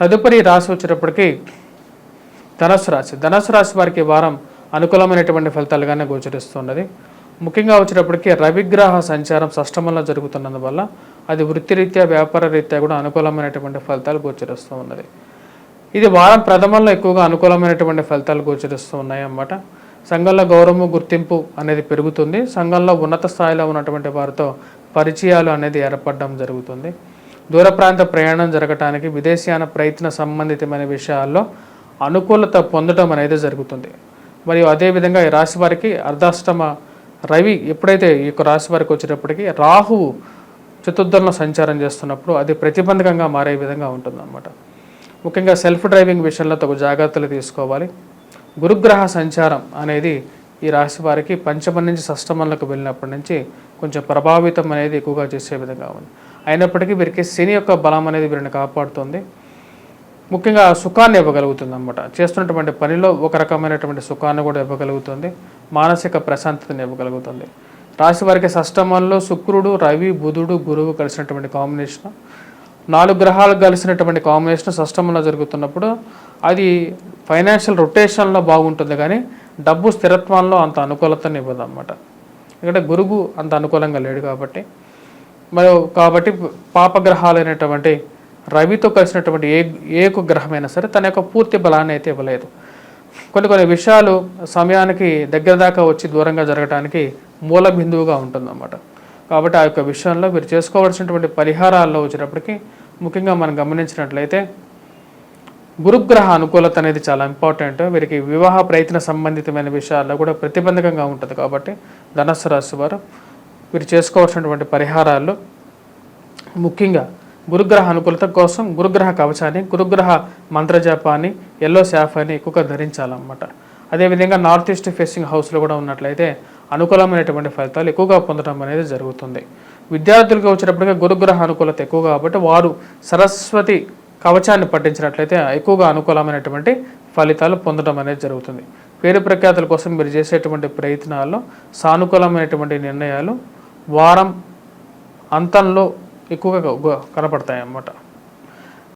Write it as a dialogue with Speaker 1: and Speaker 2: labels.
Speaker 1: తదుపరి రాశి వచ్చేటప్పటికి ధనుసు రాశి. ధనుసు రాశి వారికి వారం అనుకూలమైనటువంటి ఫలితాలుగానే గోచరిస్తున్నది. ముఖ్యంగా వచ్చేటప్పటికి రవిగ్రహ సంచారం షష్టమంలో జరుగుతున్నందువల్ల అది వృత్తిరీత్యా వ్యాపార రీత్యా కూడా అనుకూలమైనటువంటి ఫలితాలు గోచరిస్తూ ఉన్నది. ఇది వారం ప్రథమంలో ఎక్కువగా అనుకూలమైనటువంటి ఫలితాలు గోచరిస్తూ ఉన్నాయి అన్నమాట. సంఘంలో గౌరవము గుర్తింపు అనేది పెరుగుతుంది. సంఘంలో ఉన్నత స్థాయిలో ఉన్నటువంటి వారితో పరిచయాలు అనేది ఏర్పడడం జరుగుతుంది. దూర ప్రాంత ప్రయాణం జరగటానికి విదేశీయాన ప్రయత్న సంబంధితమైన విషయాల్లో అనుకూలత పొందడం అనేది జరుగుతుంది. మరియు అదేవిధంగా ఈ రాశి వారికి అర్ధాష్టమ రవి ఎప్పుడైతే ఈ యొక్క రాశి వారికి వచ్చేటప్పటికి రాహువు చతుర్థంలో సంచారం చేస్తున్నప్పుడు అది ప్రతిబంధకంగా మారే విధంగా ఉంటుందన్నమాట. ముఖ్యంగా సెల్ఫ్ డ్రైవింగ్ విషయంలో తగు జాగ్రత్తలు తీసుకోవాలి. గురుగ్రహ సంచారం అనేది ఈ రాశి వారికి పంచమం నుంచి షష్టమంలోకి వెళ్ళినప్పటి నుంచి కొంచెం ప్రభావితం అనేది ఎక్కువగా చేసే విధంగా ఉంది. అయినప్పటికీ వీరికి శని యొక్క బలం అనేది వీరిని కాపాడుతుంది. ముఖ్యంగా సుఖాన్ని ఇవ్వగలుగుతుంది అన్నమాట. చేస్తున్నటువంటి పనిలో ఒక రకమైనటువంటి సుఖాన్ని కూడా ఇవ్వగలుగుతుంది. మానసిక ప్రశాంతతని ఇవ్వగలుగుతుంది. రాశి వారికి షష్టమంలో శుక్రుడు, రవి, బుధుడు, గురువు కలిసినటువంటి కాంబినేషన్, 4 గ్రహాలు కలిసినటువంటి కాంబినేషన్ షష్టమంలో జరుగుతున్నప్పుడు అది ఫైనాన్షియల్ రొటేషన్లో బాగుంటుంది, కానీ డబ్బు స్థిరత్వంలో అంత అనుకూలతని ఇవ్వదు అన్నమాట. ఎందుకంటే గురువు అంత అనుకూలంగా లేడు కాబట్టి పాపగ్రహాలైనటువంటి రవితో కలిసినటువంటి ఏ గ్రహమైనా సరే తన యొక్క పూర్తి బలాన్ని అయితే ఇవ్వలేదు. కొన్ని విషయాలు సమయానికి దగ్గర దాకా వచ్చి దూరంగా జరగడానికి మూల బిందువుగా ఉంటుందన్నమాట. కాబట్టి ఆ యొక్క విషయంలో మీరు చేసుకోవాల్సినటువంటి పరిహారాల్లో వచ్చేటప్పటికి ముఖ్యంగా మనం గమనించినట్లయితే గురుగ్రహ అనుకూలత అనేది చాలా ఇంపార్టెంట్. వీరికి వివాహ ప్రయత్న సంబంధితమైన విషయాల్లో కూడా ప్రతిబంధకంగా ఉంటుంది. కాబట్టి ధనుస్సు రాశి వారు వీరు చేసుకోవాల్సినటువంటి పరిహారాల్లో ముఖ్యంగా గురుగ్రహ అనుకూలత కోసం గురుగ్రహ కవచాన్ని, గురుగ్రహ మంత్రజపాన్ని, ఎల్లో శాఫాన్ని ఎక్కువగా ధరించాలన్నమాట. అదేవిధంగా నార్త్ ఈస్ట్ ఫేసింగ్ హౌస్లో కూడా ఉన్నట్లయితే అనుకూలమైనటువంటి ఫలితాలు ఎక్కువగా పొందడం అనేది జరుగుతుంది. విద్యార్థులకు వచ్చేటప్పటికీ గురుగ్రహ అనుకూలత ఎక్కువ కాబట్టి వారు సరస్వతి కవచాన్ని పఠించినట్లయితే ఎక్కువగా అనుకూలమైనటువంటి ఫలితాలు పొందడం అనేది జరుగుతుంది. పేరు ప్రఖ్యాతుల కోసం మీరు చేసేటువంటి ప్రయత్నాల్లో సానుకూలమైనటువంటి నిర్ణయాలు వారం అంతంలో ఎక్కువగా కనపడతాయి అన్నమాట.